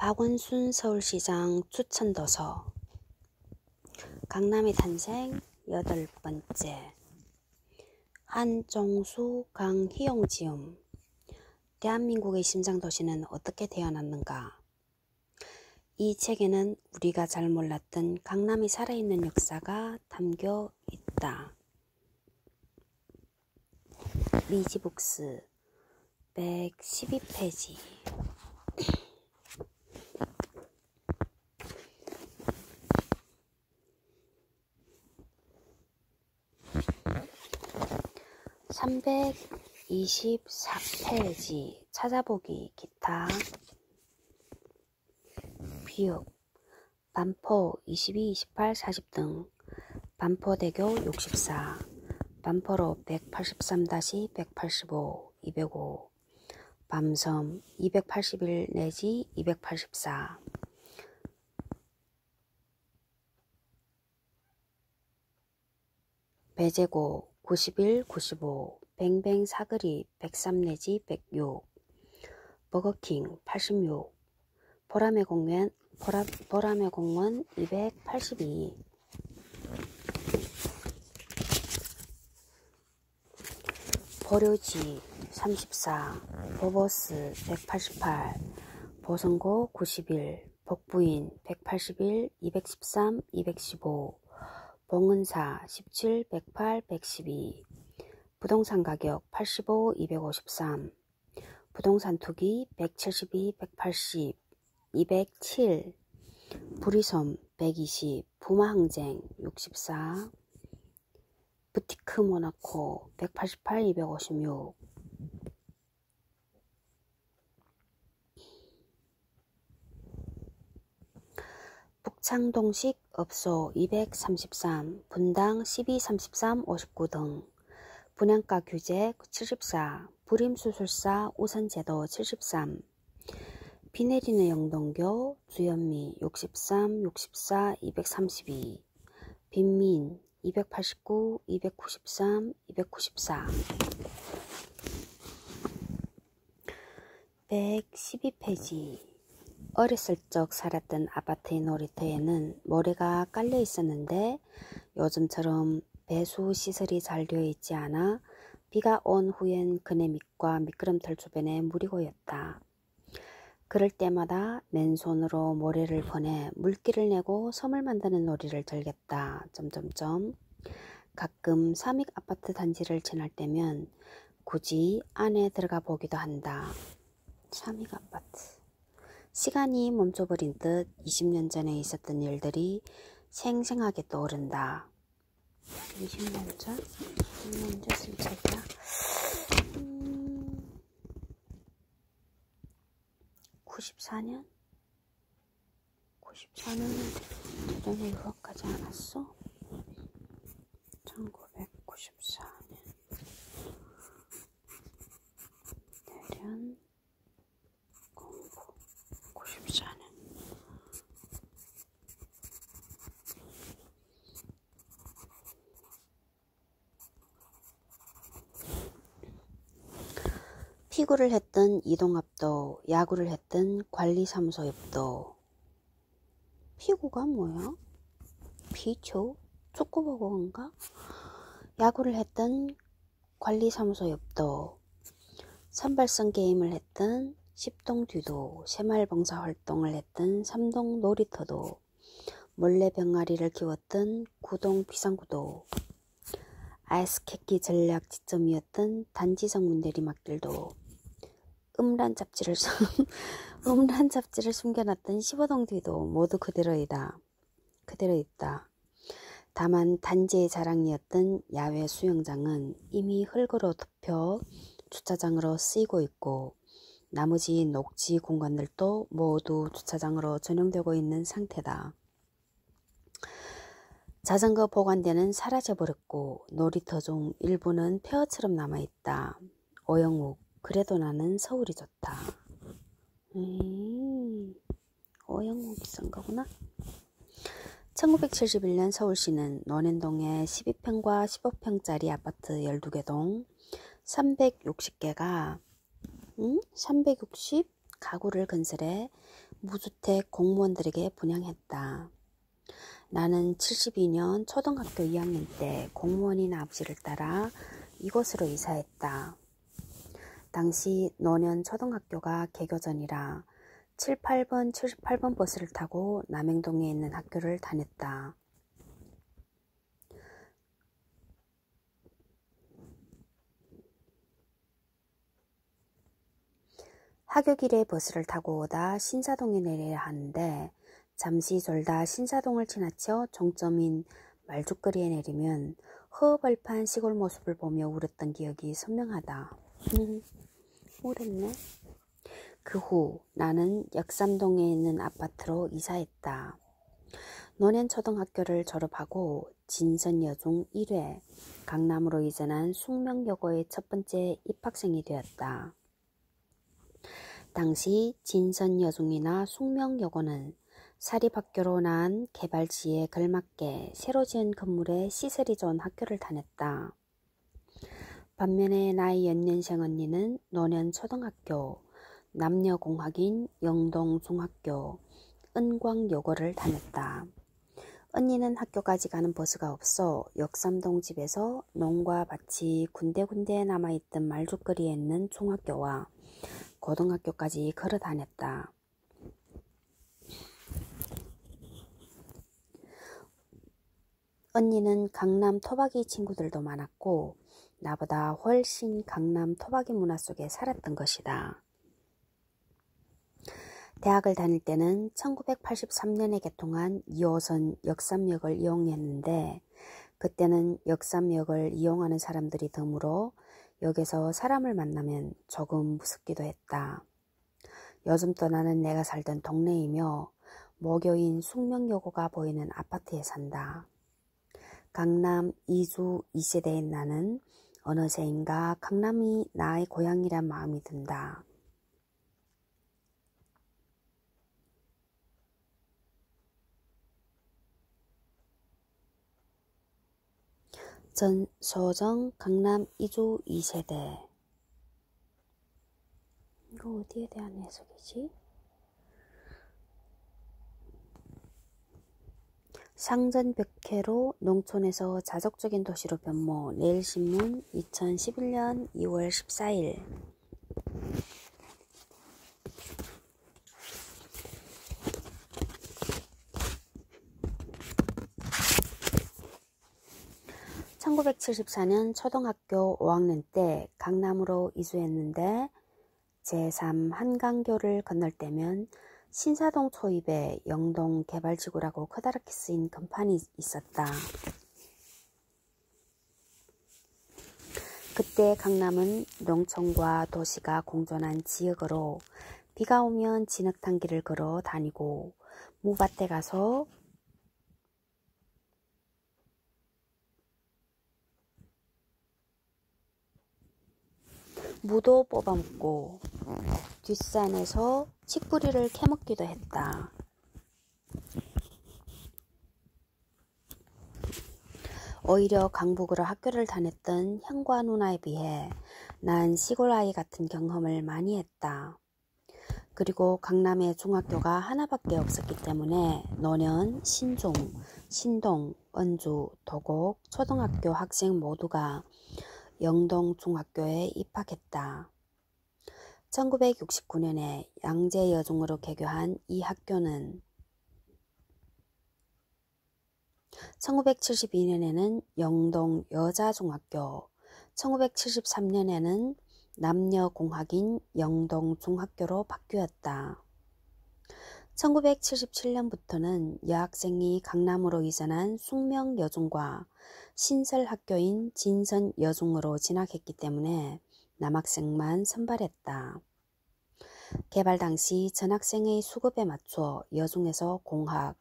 박원순 서울시장 추천도서 강남의 탄생 8번째 한종수 강희용 지음 대한민국의 심장도시는 어떻게 태어났는가. 이 책에는 우리가 잘 몰랐던 강남이 살아있는 역사가 담겨 있다. 미지북스 112페이지. (324페이지) 찾아보기 기타. 비읍 반포 22, 28, 40 등 반포대교 64 반포로 183-185, 205 밤섬 281 내지 284 배제고 91, 95 뱅뱅 사거리 103 내지 106 버거킹 86 보라매 공원 282 보료지 34 보버스 188 보성고 91 복부인 181 213 215 봉은사 17 108 112 부동산 가격 85 253 부동산 투기 172 180 207 부리섬 120 부마항쟁 64 부티크 모나코 188 256 북창동식 업소 233 분당 12 33 59 등 분양가 규제 74 불임수술사 우선제도 73 비 내리는 영동교 주현미 63 64 232 빈민 289 293 294 112페이지. 어렸을 적 살았던 아파트의 놀이터에는 모래가 깔려 있었는데 요즘처럼 배수 시설이 잘 되어 있지 않아 비가 온 후엔 그네 밑과 미끄럼틀 주변에 물이 고였다. 그럴 때마다 맨손으로 모래를 퍼내 물기를 내고 섬을 만드는 놀이를 즐겼다. 가끔 삼익 아파트 단지를 지날 때면 굳이 안에 들어가 보기도 한다. 삼익 아파트. 시간이 멈춰버린 듯 20년 전에 있었던 일들이 생생하게 떠오른다. 20년 전? 20년 전 쓴 책이야? 94년? 94년은 대련의 유학가지 않았어? 1994년 대련 공부 94년 피구를 했던 이동합도, 야구를 했던 관리사무소 옆도. 피구가 뭐야? 피초? 축구보고인가? 야구를 했던 관리사무소 옆도, 선발성 게임을 했던 10동 뒤도, 새마을봉사 활동을 했던 3동 놀이터도, 몰래 병아리를 키웠던 9동 비상구도, 아이스케키 전략 지점이었던 단지성문 내리막길도, 음란 잡지를 숨겨놨던 15동 뒤도 모두 그대로 있다. 다만 단지의 자랑이었던 야외 수영장은 이미 흙으로 덮여 주차장으로 쓰이고 있고 나머지 녹지 공간들도 모두 주차장으로 전용되고 있는 상태다. 자전거 보관대는 사라져버렸고 놀이터 중 일부는 폐허처럼 남아있다. 오영욱, 그래도 나는 서울이 좋다. 오영욱이 쓴 거구나. 1971년 서울시는 논현동에 12평과 15평짜리 아파트 12개 동 360개가 360 가구를 건설해 무주택 공무원들에게 분양했다. 나는 72년 초등학교 2학년 때 공무원인 아버지를 따라 이곳으로 이사했다. 당시 노년 초등학교가 개교 전이라 78번, 78번 버스를 타고 남행동에 있는 학교를 다녔다. 하교길에 버스를 타고 오다 신사동에 내려야 하는데 잠시 졸다 신사동을 지나쳐 종점인 말죽거리에 내리면 허벌판 시골 모습을 보며 울었던 기억이 선명하다. 울었네. 그 후 나는 역삼동에 있는 아파트로 이사했다. 노년초등학교를 졸업하고 진선여중 1회 강남으로 이전한 숙명여고의 첫 번째 입학생이 되었다. 당시 진선여중이나 숙명여고는 사립학교로 난 개발지에 걸맞게 새로 지은 건물에 시설이 좋은 학교를 다녔다. 반면에 나의 연년생 언니는 노년초등학교, 남녀공학인 영동중학교, 은광여고를 다녔다. 언니는 학교까지 가는 버스가 없어 역삼동 집에서 농과 밭이 군데군데 남아있던 말죽거리에 있는 중학교와 고등학교까지 걸어 다녔다. 언니는 강남 토박이 친구들도 많았고 나보다 훨씬 강남 토박이 문화 속에 살았던 것이다. 대학을 다닐 때는 1983년에 개통한 2호선 역삼역을 이용했는데 그때는 역삼역을 이용하는 사람들이 드물어 역에서 사람을 만나면 조금 무섭기도 했다. 요즘 떠나는 내가 살던 동네이며 모교인 숙명여고가 보이는 아파트에 산다. 강남 2주 2세대인 나는 어느새인가 강남이 나의 고향이란 마음이 든다. 전소정 강남 2주 2세대. 이거 어디에 대한 해석이지? 상전벽해로 농촌에서 자족적인 도시로 변모. 내일신문 2011년 2월 14일. (1974년) 초등학교 5학년 때 강남으로 이주했는데 제3 한강교를 건널 때면 신사동 초입에 영동 개발지구라고 커다랗게 쓰인 간판이 있었다. 그때 강남은 농촌과 도시가 공존한 지역으로 비가 오면 진흙탕 길을 걸어 다니고 무밭에 가서 무도 뽑아먹고 뒷산에서 칡뿌리를 캐먹기도 했다. 오히려 강북으로 학교를 다녔던 형과 누나에 비해 난 시골 아이 같은 경험을 많이 했다. 그리고 강남에 중학교가 하나밖에 없었기 때문에 노년, 신중, 신동, 은주, 도곡 초등학교 학생 모두가 영동중학교에 입학했다. 1969년에 양재여중으로 개교한 이 학교는 1972년에는 영동여자중학교, 1973년에는 남녀공학인 영동중학교로 바뀌었다. 1977년부터는 여학생이 강남으로 이전한 숙명여중과 신설학교인 진선여중으로 진학했기 때문에 남학생만 선발했다. 개발 당시 전학생의 수급에 맞춰 여중에서 공학,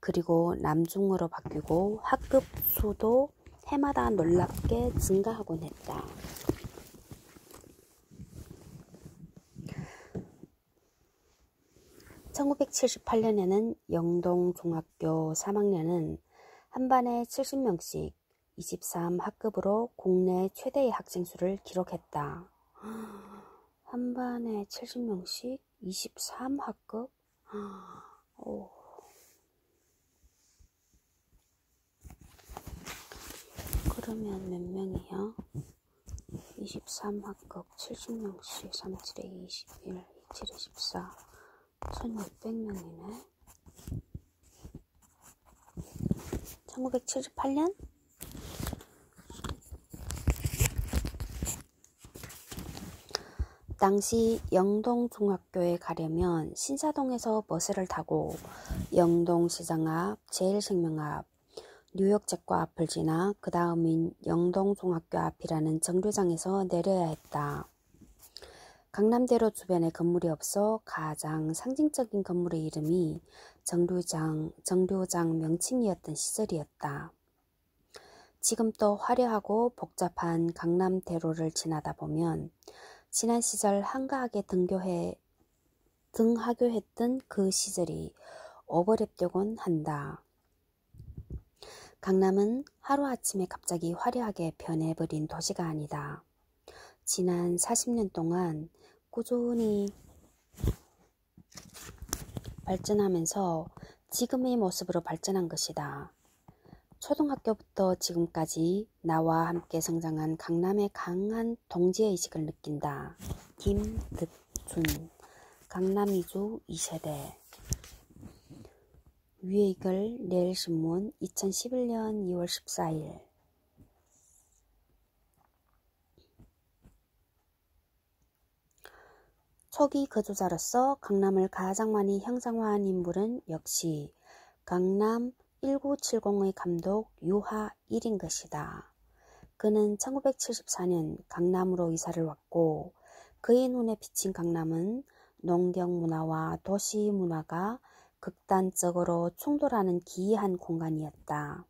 그리고 남중으로 바뀌고 학급 수도 해마다 놀랍게 증가하곤 했다. (1978년에는) 영동중학교 3학년은 한 반에 70명씩 23학급으로 국내 최대의 학생수를 기록했다. 한 반에 70명씩 23학급? 오. 그러면 몇 명이요? 23합극 70명씩 37에 21, 27에 14, 1600명이네. 1978년? 당시 영동중학교에 가려면 신사동에서 버스를 타고 영동시장 앞, 제일생명 앞, 뉴욕제과 앞을 지나 그 다음인 영동중학교 앞이라는 정류장에서 내려야 했다. 강남대로 주변에 건물이 없어 가장 상징적인 건물의 이름이 정류장 명칭이었던 시절이었다. 지금 또 화려하고 복잡한 강남대로를 지나다 보면 지난 시절 한가하게 등하교했던 그 시절이 오버랩되곤 한다. 강남은 하루아침에 갑자기 화려하게 변해버린 도시가 아니다. 지난 40년 동안 꾸준히 발전하면서 지금의 모습으로 발전한 것이다. 초등학교부터 지금까지 나와 함께 성장한 강남의 강한 동지의식을 느낀다. 김득준, 강남이주 2세대. 위의 글 내일신문 2011년 2월 14일. 초기 거주자로서 강남을 가장 많이 형상화한 인물은 역시 강남 1970의 감독 유하1인 것이다. 그는 1974년 강남으로 이사를 왔고 그의 눈에 비친 강남은 농경 문화와 도시 문화가 극단적으로 충돌하는 기이한 공간이었다.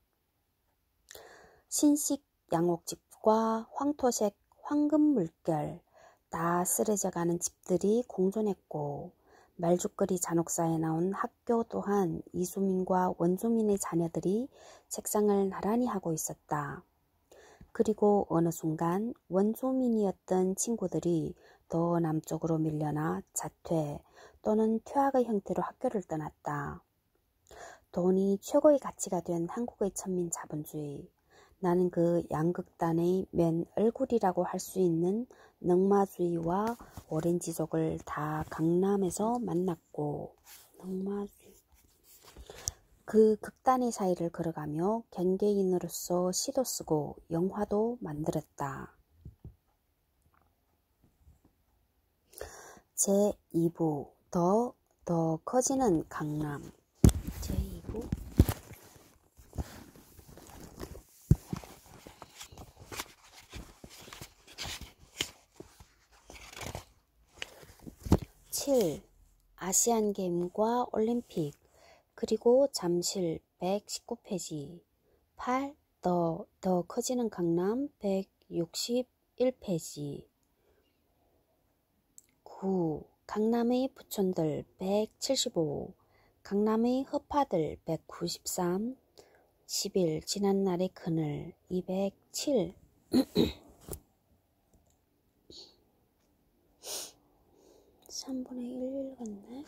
신식 양옥집과 황토색 황금 물결, 다 쓰러져가는 집들이 공존했고 말죽거리 잔혹사에 나온 학교 또한 이주민과 원주민의 자녀들이 책상을 나란히 하고 있었다. 그리고 어느 순간 원주민이었던 친구들이 더 남쪽으로 밀려나 자퇴 또는 퇴학의 형태로 학교를 떠났다. 돈이 최고의 가치가 된 한국의 천민 자본주의. 나는 그 양극단의 맨 얼굴이라고 할 수 있는 넝마주의와 오렌지족을 다 강남에서 만났고 그 극단의 사이를 걸어가며 경계인으로서 시도 쓰고 영화도 만들었다. 제2부 더 커지는 강남. 제2부 7. 아시안게임과 올림픽 그리고 잠실 119페이지 8. 더 커지는 강남 161페이지 9. 강남의 부촌들 175 강남의 허파들 193 11. 지난날의 그늘 207 3분의 1 읽었네.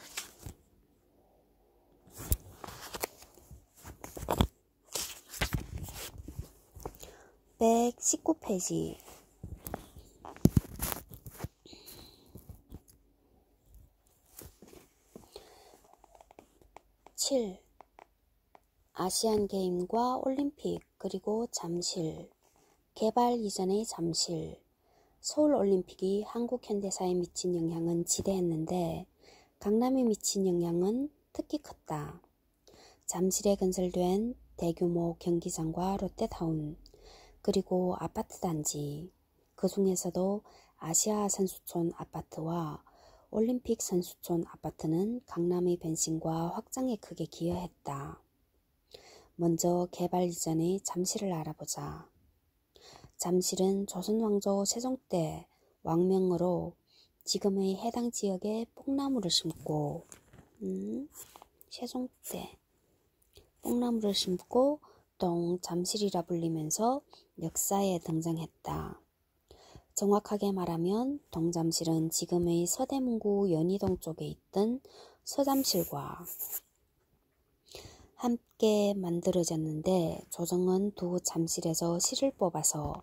(119페이지) 7. 아시안게임과 올림픽 그리고 잠실 개발 이전의 잠실 서울올림픽이 한국 현대사에 미친 영향은 지대했는데 강남에 미친 영향은 특히 컸다. 잠실에 건설된 대규모 경기장과 롯데타운 그리고 아파트 단지 그 중에서도 아시아 선수촌 아파트와 올림픽 선수촌 아파트는 강남의 변신과 확장에 크게 기여했다. 먼저 개발 이전의 잠실을 알아보자. 잠실은 조선왕조 세종 때 왕명으로 지금의 해당 지역에 뽕나무를 심고 세종 때 뽕나무를 심고 동잠실이라 불리면서 역사에 등장했다. 정확하게 말하면 동잠실은 지금의 서대문구 연희동 쪽에 있던 서잠실과 함께 만들어졌는데, 조정은 두 잠실에서 실을 뽑아서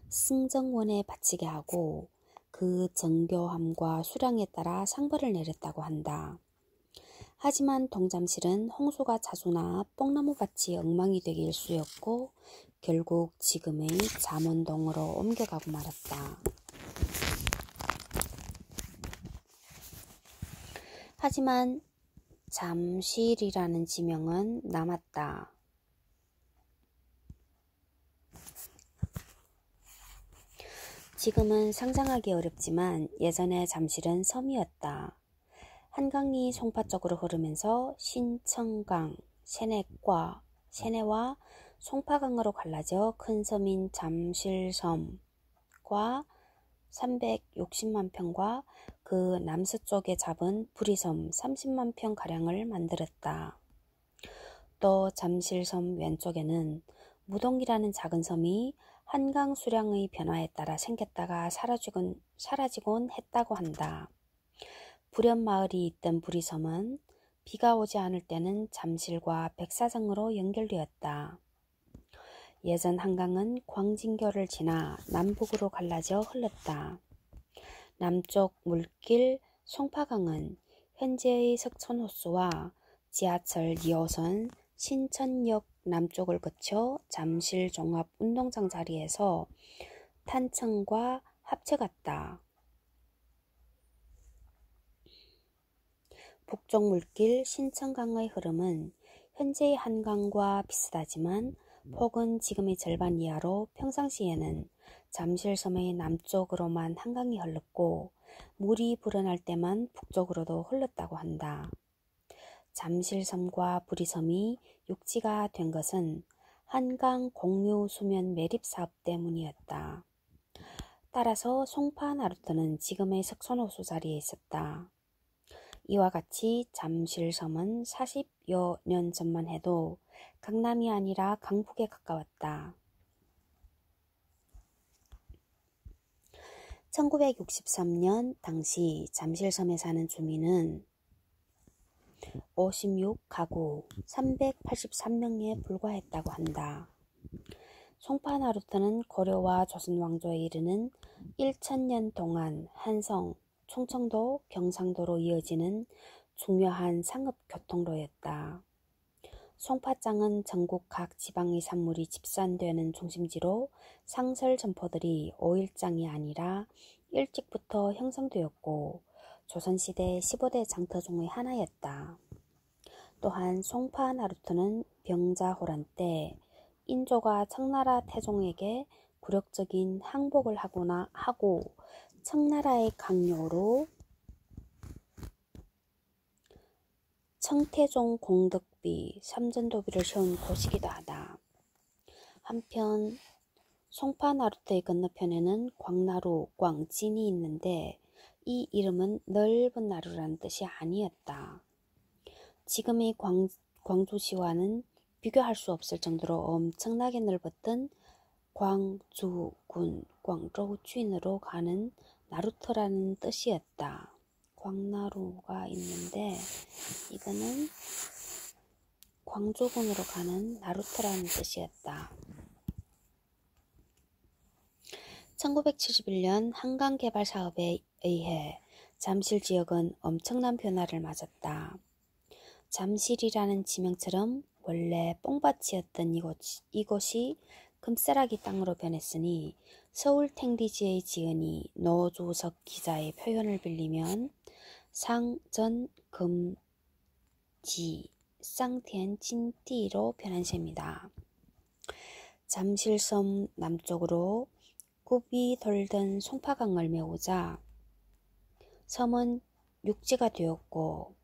승정원에 바치게 하고 그 정교함과 수량에 따라 상벌을 내렸다고 한다. 하지만 동잠실은 홍수가 자주 나 뽕나무밭이 엉망이 되기 일쑤였고 결국 지금의 잠원동으로 옮겨가고 말았다. 하지만 잠실이라는 지명은 남았다. 지금은 상상하기 어렵지만 예전에 잠실은 섬이었다. 한강이 송파 쪽으로 흐르면서 신청강, 세내와 송파강으로 갈라져 큰 섬인 잠실섬과 360만 평과 그 남서쪽에 잡은 부리섬 30만 평가량을 만들었다. 또 잠실섬 왼쪽에는 무동이라는 작은 섬이 한강 수량의 변화에 따라 생겼다가 사라지곤 했다고 한다. 부련마을이 있던 부리섬은 비가 오지 않을 때는 잠실과 백사장으로 연결되었다. 예전 한강은 광진교를 지나 남북으로 갈라져 흘렀다. 남쪽 물길 송파강은 현재의 석천호수와 지하철 2호선 신천역 남쪽을 거쳐 잠실 종합운동장 자리에서 탄천과 합쳐갔다. 북쪽 물길 신천강의 흐름은 현재의 한강과 비슷하지만 폭은 지금의 절반 이하로 평상시에는 잠실섬의 남쪽으로만 한강이 흘렀고 물이 불어날 때만 북쪽으로도 흘렀다고 한다. 잠실섬과 부리섬이 육지가 된 것은 한강 공유 수면 매립 사업 때문이었다. 따라서 송파 나루터는 지금의 석촌호수 자리에 있었다. 이와 같이 잠실섬은 40여 년 전만 해도 강남이 아니라 강북에 가까웠다. 1963년 당시 잠실섬에 사는 주민은 56가구 383명에 불과했다고 한다. 송파 나루터는 고려와 조선 왕조에 이르는 1000년 동안 한성, 충청도, 경상도로 이어지는 중요한 상업교통로였다. 송파장은 전국 각 지방의 산물이 집산되는 중심지로 상설 점포들이 5일장이 아니라 일찍부터 형성되었고 조선시대 15대 장터 중의 하나였다. 또한 송파 나루터는 병자호란 때 인조가 청나라 태종에게 굴욕적인 항복을 하고 청나라의 강요로 청태종 공덕비, 삼전도비를 세운 곳이기도 하다. 한편 송파 나루터의 건너편에는 광나루, 광진이 있는데 이 이름은 넓은 나루라는 뜻이 아니었다. 지금의 광주시와는 비교할 수 없을 정도로 엄청나게 넓었던 광주군, 광저우주인으로 가는 나루터라는 뜻이었다. 광나루가 있는데 이거는 광주군으로 가는 나루터라는 뜻이었다. 1971년 한강개발 사업에 의해 잠실 지역은 엄청난 변화를 맞았다. 잠실이라는 지명처럼 원래 뽕밭이었던 이곳이 금싸라기 땅으로 변했으니 서울 탱리지의 지은이 노주석 기자의 표현을 빌리면 상전금지 쌍티엔찐띠로 변한 셈이다. 잠실섬 남쪽으로 굽이 돌던 송파강을 메우자 섬은 육지가 되었고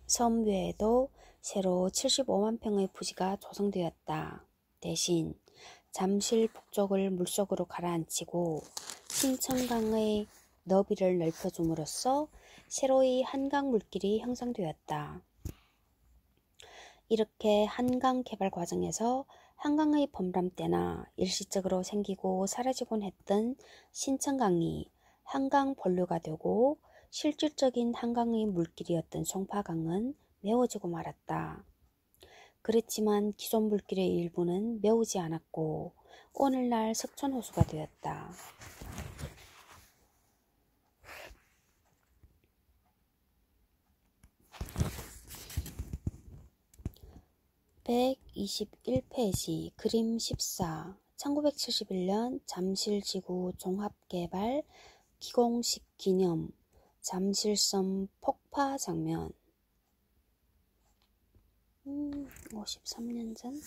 섬 외에도 새로 75만 평의 부지가 조성되었다. 대신 잠실 북쪽을 물속으로 가라앉히고 신천강의 너비를 넓혀줌으로써 새로이 한강 물길이 형성되었다. 이렇게 한강 개발 과정에서 한강의 범람 때나 일시적으로 생기고 사라지곤 했던 신천강이 한강 본류가 되고 실질적인 한강의 물길이었던 송파강은 메워지고 말았다. 그렇지만 기존 물길의 일부는 메우지 않았고 오늘날 석촌호수가 되었다. 121페이지 그림 14 1971년 잠실지구 종합개발 기공식 기념 잠실섬 폭파 장면 53년 전.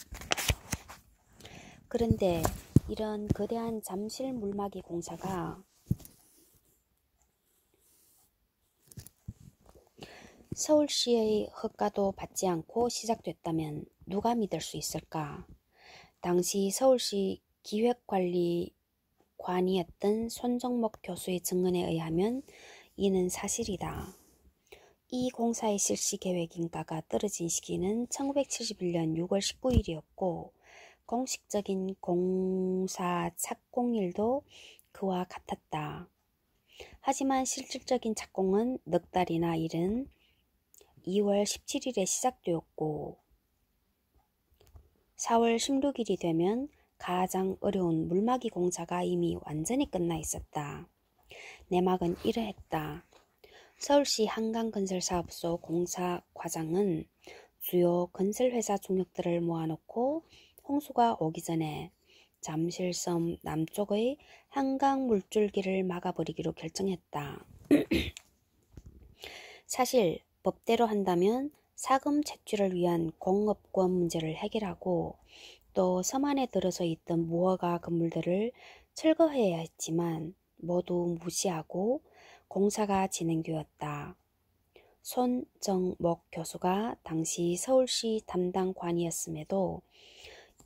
그런데 이런 거대한 잠실 물막이 공사가 서울시의 허가도 받지 않고 시작됐다면 누가 믿을 수 있을까? 당시 서울시 기획관리관이었던 손정목 교수의 증언에 의하면 이는 사실이다. 이 공사의 실시 계획인가가 떨어진 시기는 1971년 6월 19일이었고 공식적인 공사 착공일도 그와 같았다. 하지만 실질적인 착공은 넉 달이나 이른 2월 17일에 시작되었고 4월 16일이 되면 가장 어려운 물막이 공사가 이미 완전히 끝나 있었다. 내막은 이러했다. 서울시 한강건설사업소 공사 과장은 주요 건설회사 종역들을 모아놓고 홍수가 오기 전에 잠실섬 남쪽의 한강 물줄기를 막아버리기로 결정했다. 사실 법대로 한다면 사금 채취를 위한 공업권 문제를 해결하고 또 섬 안에 들어서 있던 무허가 건물들을 철거해야 했지만 모두 무시하고 공사가 진행되었다. 손정목 교수가 당시 서울시 담당관이었음에도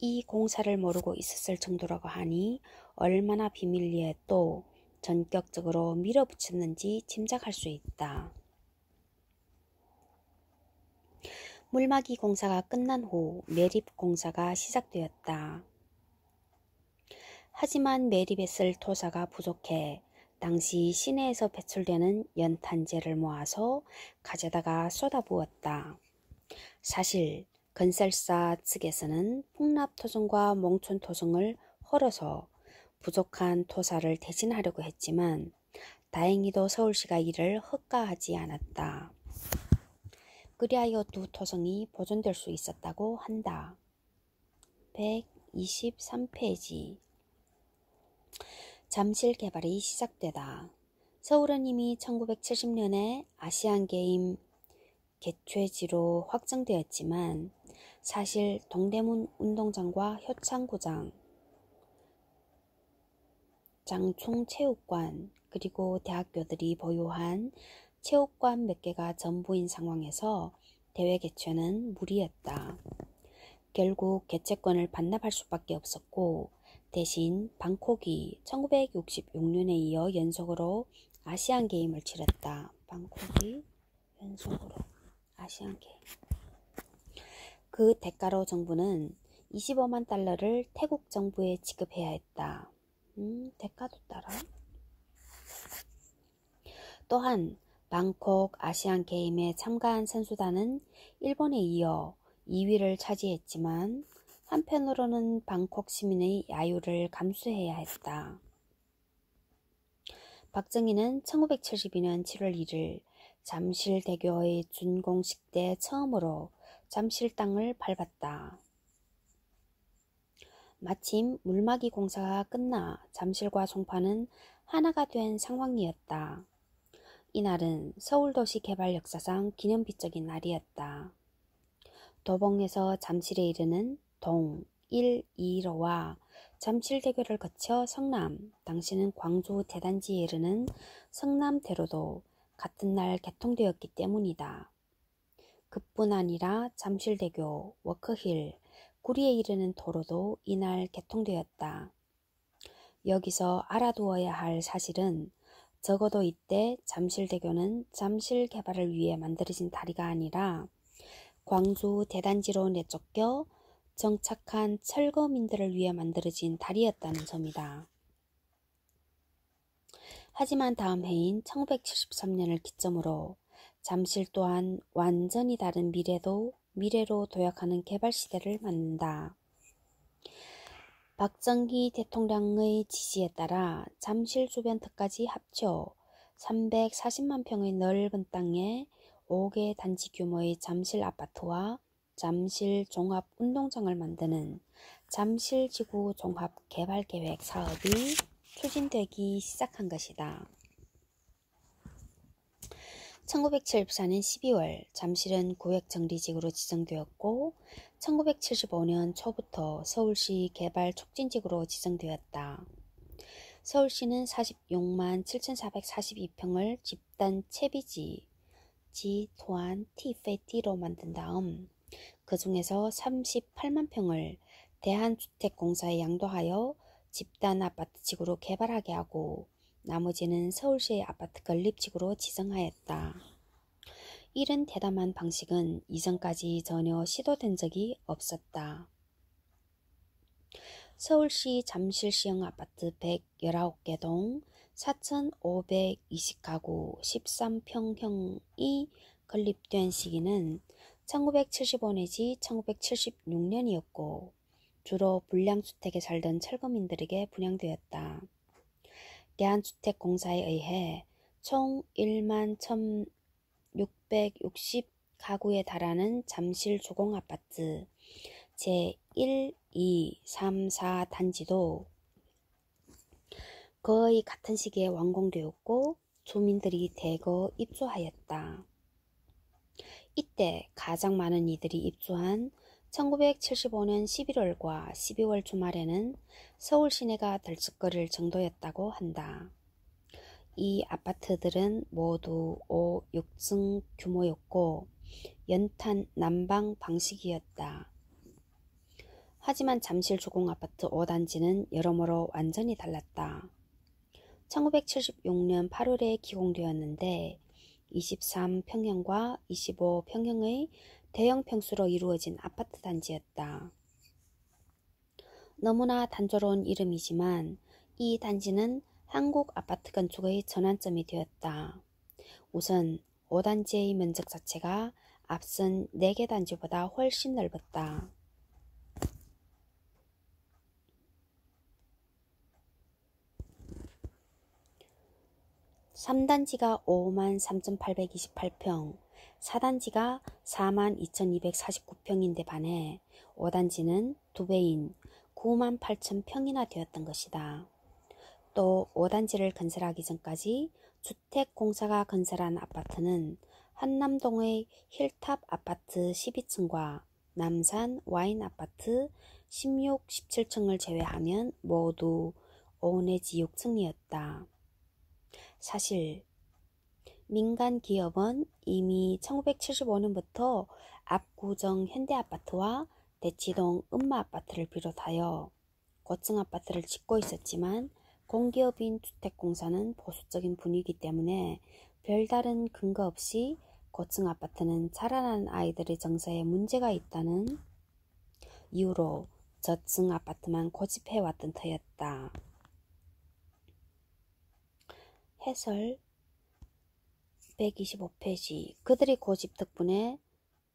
이 공사를 모르고 있었을 정도라고 하니 얼마나 비밀리에 또 전격적으로 밀어붙였는지 짐작할 수 있다. 물막이 공사가 끝난 후 매립 공사가 시작되었다. 하지만 매립에 쓸 토사가 부족해 당시 시내에서 배출되는 연탄재를 모아서 가져다가 쏟아부었다. 사실 건설사 측에서는 풍납토성과 몽촌토성을 헐어서 부족한 토사를 대신하려고 했지만 다행히도 서울시가 이를 허가하지 않았다. 그리하여 두 토성이 보존될 수 있었다고 한다. 123페이지 잠실 개발이 시작되다. 서울은 이미 1970년에 아시안게임 개최지로 확정되었지만 사실 동대문 운동장과 효창구장, 장충체육관 그리고 대학교들이 보유한 체육관 몇 개가 전부인 상황에서 대회 개최는 무리였다. 결국 개최권을 반납할 수밖에 없었고 대신 방콕이 1966년에 이어 연속으로 아시안게임을 치렀다. 방콕이 연속으로 아시안게임. 그 대가로 정부는 25만 달러를 태국 정부에 지급해야 했다. 대가도 따라. 또한 방콕 아시안게임에 참가한 선수단은 일본에 이어 2위를 차지했지만 한편으로는 방콕 시민의 야유를 감수해야 했다. 박정희는 1972년 7월 1일 잠실대교의 준공식 때 처음으로 잠실 땅을 밟았다. 마침 물막이 공사가 끝나 잠실과 송파는 하나가 된 상황이었다. 이날은 서울도시 개발 역사상 기념비적인 날이었다. 도봉에서 잠실에 이르는 동 1, 2로와 잠실대교를 거쳐 성남, 당시는 광주 대단지에 이르는 성남대로도 같은 날 개통되었기 때문이다. 그뿐 아니라 잠실대교, 워커힐, 구리에 이르는 도로도 이날 개통되었다. 여기서 알아두어야 할 사실은 적어도 이때 잠실대교는 잠실 개발을 위해 만들어진 다리가 아니라 광주 대단지로 내쫓겨 정착한 철거민들을 위해 만들어진 다리였다는 점이다. 하지만 다음 해인 1973년을 기점으로 잠실 또한 완전히 다른 미래로 도약하는 개발 시대를 맞는다. 박정희 대통령의 지시에 따라 잠실 주변 턱까지 합쳐 340만 평의 넓은 땅에 5개 단지 규모의 잠실 아파트와 잠실 종합 운동장을 만드는 잠실지구 종합 개발 계획 사업이 추진되기 시작한 것이다. 1974년 12월 잠실은 구획정리지구로 지정되었고 1975년 초부터 서울시 개발 촉진지구로 지정되었다. 서울시는 46만 7,442평을 집단 채비지 토안 T-FAT로 만든 다음 그 중에서 38만 평을 대한주택공사에 양도하여 집단 아파트지구로 개발하게 하고 나머지는 서울시의 아파트 건립지구로 지정하였다. 이런 대담한 방식은 이전까지 전혀 시도된 적이 없었다. 서울시 잠실시형 아파트 119개 동 4,520가구 13평형이 건립된 시기는 1975 내지 1976년이었고 주로 불량주택에 살던 철거민들에게 분양되었다. 대한주택공사에 의해 총 1만 1,660가구에 달하는 잠실 주공아파트 제1, 2, 3, 4 단지도 거의 같은 시기에 완공되었고 주민들이 대거 입주하였다. 이때 가장 많은 이들이 입주한 1975년 11월과 12월 주말에는 서울 시내가 들썩거릴 정도였다고 한다. 이 아파트들은 모두 5, 6층 규모였고 연탄 난방 방식이었다. 하지만 잠실 주공아파트 5단지는 여러모로 완전히 달랐다. 1976년 8월에 기공되었는데 23평형과 25평형의 대형 평수로 이루어진 아파트 단지였다. 너무나 단조로운 이름이지만 이 단지는 한국 아파트 건축의 전환점이 되었다. 우선 5단지의 면적 자체가 앞선 4개 단지보다 훨씬 넓었다. 3단지가 53,828평, 4단지가 42,249평인데 반해 5단지는 2배인 98,000평이나 되었던 것이다. 또 5단지를 건설하기 전까지 주택공사가 건설한 아파트는 한남동의 힐탑 아파트 12층과 남산 와인 아파트 16, 17층을 제외하면 모두 5 내지 6층이었다. 사실 민간 기업은 이미 1975년부터 압구정 현대아파트와 대치동 음마아파트를 비롯하여 고층 아파트를 짓고 있었지만 공기업인 주택공사는 보수적인 분위기 때문에 별다른 근거 없이 고층 아파트는 자라나는 아이들의 정서에 문제가 있다는 이유로 저층 아파트만 고집해왔던 터였다. 해설 125페이지 그들의 고집 덕분에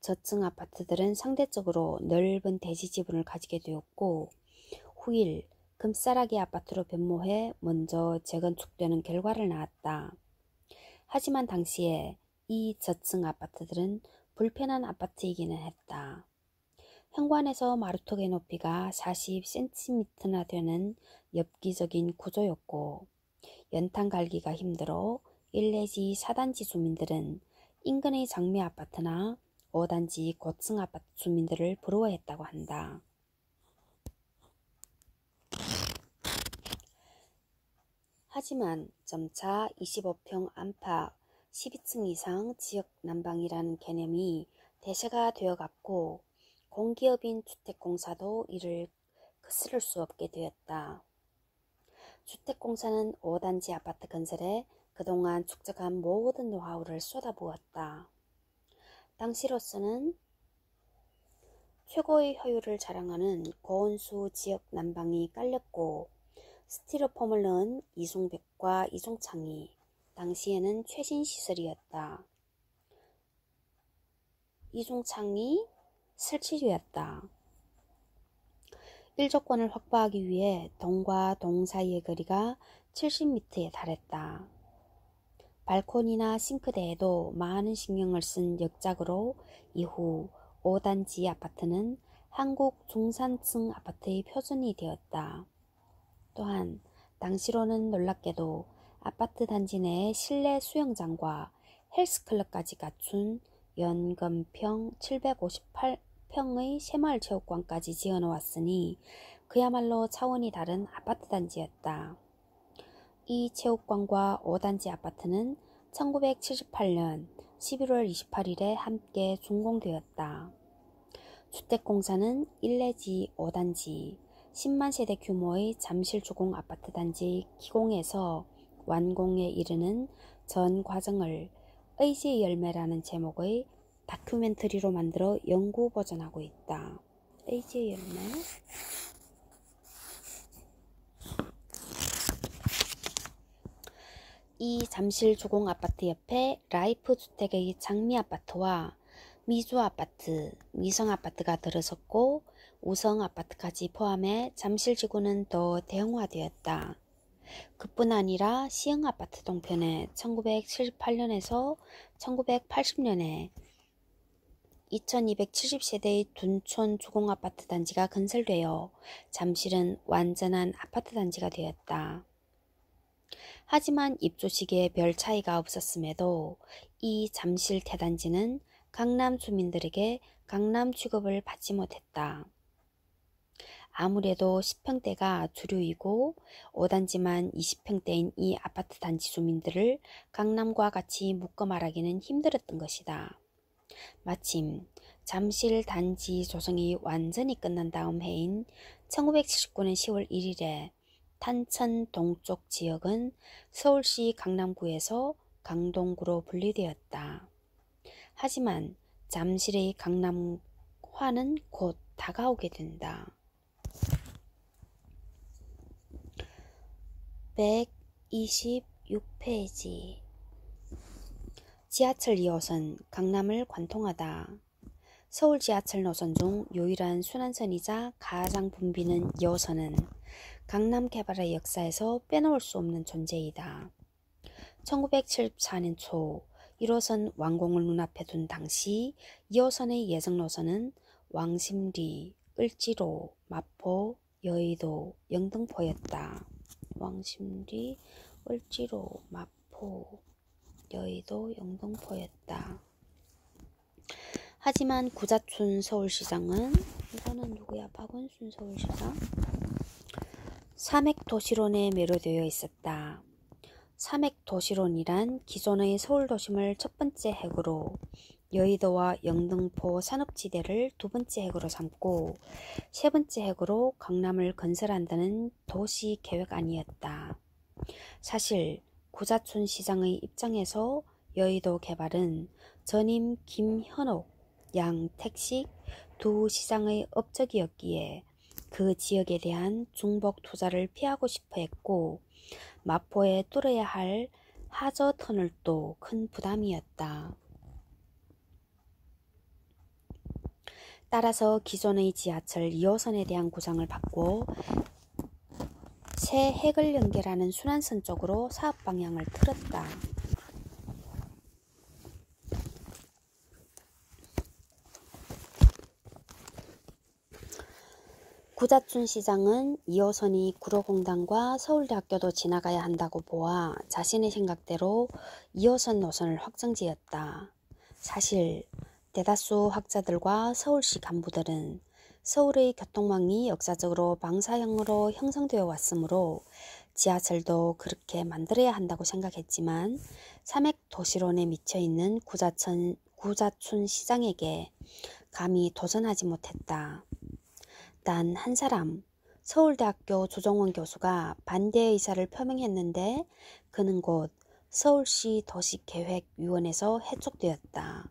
저층 아파트들은 상대적으로 넓은 대지 지분을 가지게 되었고 후일 금싸라기 아파트로 변모해 먼저 재건축되는 결과를 낳았다. 하지만 당시에 이 저층 아파트들은 불편한 아파트이기는 했다. 현관에서 마루턱의 높이가 40cm나 되는 엽기적인 구조였고 연탄 갈기가 힘들어 1 내지 4단지 주민들은 인근의 장미 아파트나 5단지 고층 아파트 주민들을 부러워했다고 한다. 하지만 점차 25평 안팎 12층 이상 지역 난방이라는 개념이 대세가 되어갔고 공기업인 주택공사도 이를 거스를 수 없게 되었다. 주택공사는 5단지 아파트 건설에 그동안 축적한 모든 노하우를 쏟아부었다. 당시로서는 최고의 효율을 자랑하는 고온수 지역 난방이 깔렸고 스티로폼을 넣은 이송벽과 이송창이 당시에는 최신 시설이었다. 이송창이 설치되었다. 일조권을 확보하기 위해 동과 동 사이의 거리가 70m에 달했다. 발코니나 싱크대에도 많은 신경을 쓴 역작으로 이후 5단지 아파트는 한국 중산층 아파트의 표준이 되었다. 또한 당시로는 놀랍게도 아파트 단지 내에 실내 수영장과 헬스클럽까지 갖춘 연건평 758평의 새마을 체육관까지 지어놓았으니 그야말로 차원이 다른 아파트 단지였다. 이 체육관과 5단지 아파트는 1978년 11월 28일에 함께 준공되었다. 주택공사는 1 내지 5단지 10만 세대 규모의 잠실주공 아파트 단지 기공에서 완공에 이르는 전 과정을 의지의 열매라는 제목의 다큐멘터리로 만들어 영구 보존하고 있다. 의지의 열매. 이 잠실주공 아파트 옆에 라이프 주택의 장미 아파트와 미주 아파트, 미성 아파트가 들어섰고 우성 아파트까지 포함해 잠실지구는 더 대형화되었다. 그뿐 아니라 시흥 아파트 동편에 1978년에서 1980년에 2270세대의 둔촌 주공 아파트 단지가 건설되어 잠실은 완전한 아파트 단지가 되었다. 하지만 입주 시기에 별 차이가 없었음에도 이 잠실 대단지는 강남 주민들에게 강남 취급을 받지 못했다. 아무래도 10평대가 주류이고 5단지만 20평대인 이 아파트 단지 주민들을 강남과 같이 묶어 말하기는 힘들었던 것이다. 마침 잠실 단지 조성이 완전히 끝난 다음 해인 1979년 10월 1일에 탄천 동쪽 지역은 서울시 강남구에서 강동구로 분리되었다. 하지만 잠실의 강남화는 곧 다가오게 된다. 126페이지. 지하철 2호선 강남을 관통하다. 서울 지하철 노선 중 유일한 순환선이자 가장 붐비는 2호선은 강남 개발의 역사에서 빼놓을 수 없는 존재이다. 1974년 초 1호선 완공을 눈앞에 둔 당시 2호선의 예정 노선은 왕십리, 을지로, 마포, 여의도, 영등포였다. 왕십리, 을지로, 마포, 여의도, 영등포였다. 하지만 구자춘 서울시장은 이거는 누구야? 박원순 서울시장? 삼획도시론에 매료되어 있었다. 삼획도시론이란 기존의 서울도심을 첫 번째 핵으로 여의도와 영등포 산업지대를 두 번째 핵으로 삼고 세 번째 핵으로 강남을 건설한다는 도시 계획안이었다. 사실 구자춘 시장의 입장에서 여의도 개발은 전임 김현옥, 양택식 두 시장의 업적이었기에 그 지역에 대한 중복 투자를 피하고 싶어 했고 마포에 뚫어야 할 하저 터널도 큰 부담이었다. 따라서 기존의 지하철 2호선에 대한 구상을 바꾸어 새 핵을 연결하는 순환선 쪽으로 사업 방향을 틀었다. 구자춘 시장은 2호선이 구로공단과 서울대학교도 지나가야 한다고 보아 자신의 생각대로 2호선 노선을 확정지었다. 사실 대다수 학자들과 서울시 간부들은 서울의 교통망이 역사적으로 방사형으로 형성되어 왔으므로 지하철도 그렇게 만들어야 한다고 생각했지만 삼획도시론에 미쳐있는 구자춘 시장에게 감히 도전하지 못했다. 단 한 사람, 서울대학교 조정원 교수가 반대 의사를 표명했는데 그는 곧 서울시 도시계획위원회에서 해촉되었다.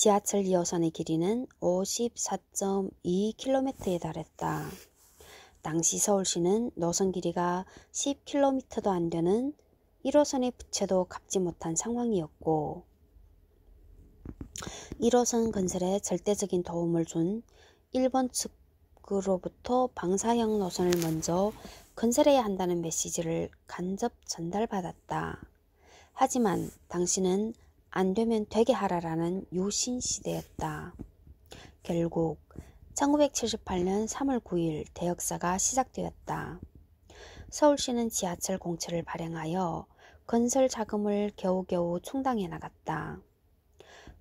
지하철 2호선의 길이는 54.2km에 달했다. 당시 서울시는 노선 길이가 10km도 안 되는 1호선의 부채도 갚지 못한 상황이었고 1호선 건설에 절대적인 도움을 준 일본 측으로부터 방사형 노선을 먼저 건설해야 한다는 메시지를 간접 전달받았다. 하지만 당시는 안 되면 되게 하라라는 유신 시대였다. 결국 1978년 3월 9일 대역사가 시작되었다. 서울시는 지하철 공채를 발행하여 건설 자금을 겨우겨우 충당해 나갔다.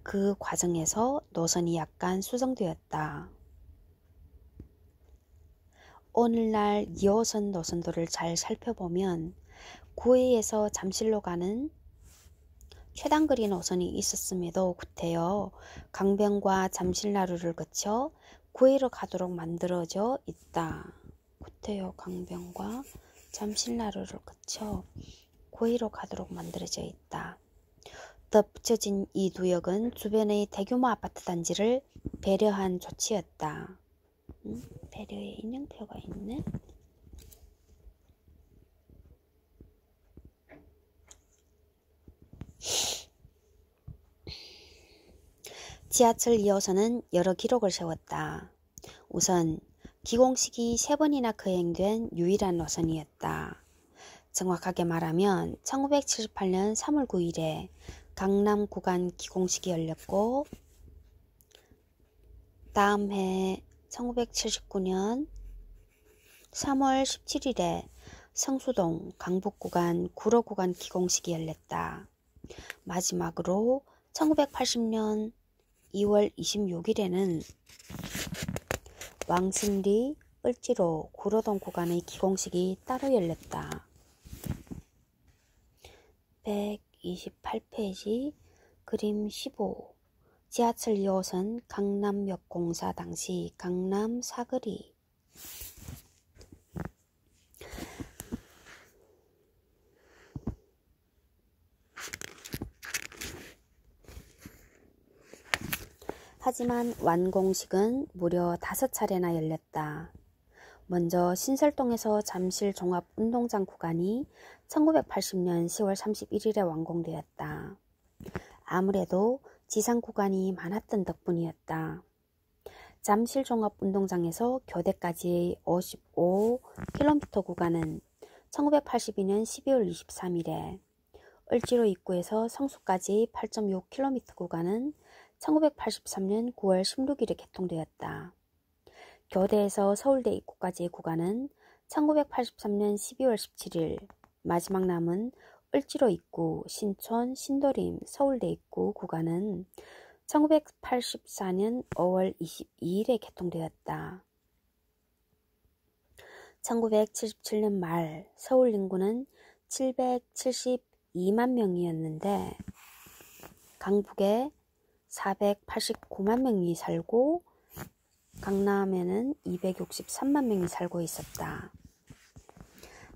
그 과정에서 노선이 약간 수정되었다. 오늘날 2호선 노선도를 잘 살펴보면 구회에서 잠실로 가는 최단거리 노선이 있었음에도 구태여 강변과 잠실나루를 거쳐 구회로 가도록 만들어져 있다. 구태여 강변과 잠실나루를 거쳐 구회로 가도록 만들어져 있다. 덧붙여진 이 구역은 주변의 대규모 아파트 단지를 배려한 조치였다. 배려의 인형표가 있네. 지하철 2호선은 여러 기록을 세웠다. 우선 기공식이 3번이나 거행된 유일한 노선이었다. 정확하게 말하면 1978년 3월 9일에 강남 구간 기공식이 열렸고 다음 해 1979년 3월 17일에 성수동 강북구간 구로 구간 기공식이 열렸다. 마지막으로 1980년 2월 26일에는 왕십리, 을지로, 구로동 구간의 기공식이 따로 열렸다. 128페이지 그림 15 지하철 2호선 강남역 공사 당시 강남 사거리 하지만 완공식은 무려 5차례나 열렸다. 먼저 신설동에서 잠실 종합운동장 구간이 1980년 10월 31일에 완공되었다. 아무래도 지상 구간이 많았던 덕분이었다. 잠실 종합운동장에서 교대까지의 55km 구간은 1982년 12월 23일에, 을지로 입구에서 성수까지 8.6km 구간은 1983년 9월 16일에 개통되었다. 교대에서 서울대 입구까지의 구간은 1983년 12월 17일, 마지막 남은 을지로 입구, 신촌, 신도림, 서울대 입구 구간은 1984년 5월 22일에 개통되었다. 1977년 말 서울 인구는 772만 명이었는데 강북에 489만 명이 살고 강남에는 263만 명이 살고 있었다.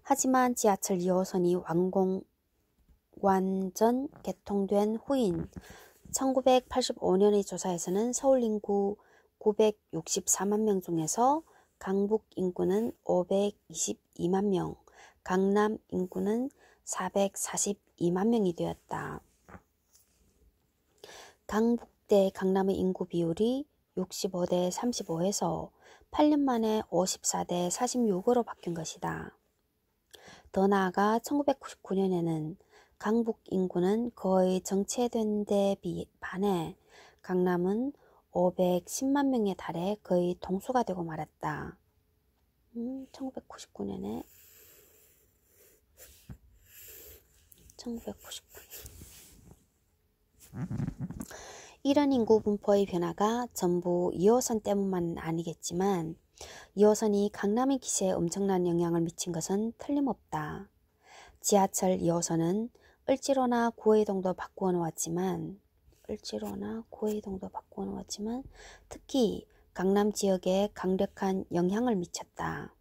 하지만 지하철 2호선이 완전 개통된 후인 1985년의 조사에서는 서울 인구 964만 명 중에서 강북 인구는 522만 명, 강남 인구는 442만 명이 되었다. 강북대 강남의 인구 비율이 65대 35에서 8년 만에 54대 46으로 바뀐 것이다. 더 나아가 1999년에는 강북 인구는 거의 정체된 데 반해 강남은 510만 명에 달해 거의 동수가 되고 말았다. 1999년에 1999년 이런 인구 분포의 변화가 전부 2호선 때문만은 아니겠지만 2호선이 강남의 기세에 엄청난 영향을 미친 것은 틀림없다. 지하철 2호선은 을지로나 구의동도 바꾸어 놓았지만 특히 강남 지역에 강력한 영향을 미쳤다.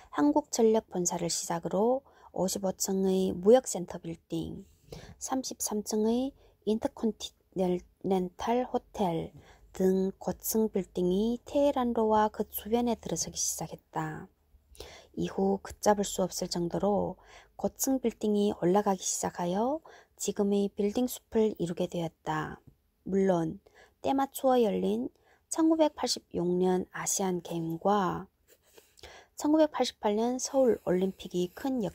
한국전력 본사를 시작으로 55층의 무역센터 빌딩, 33층의 렌탈 호텔 등 고층 빌딩이 테헤란로와 그 주변에 들어서기 시작했다. 이후 걷잡을 수 없을 정도로 고층 빌딩이 올라가기 시작하여 지금의 빌딩 숲을 이루게 되었다. 물론 때 맞추어 열린 1986년 아시안 게임과 1988년 서울 올림픽이 큰 역할을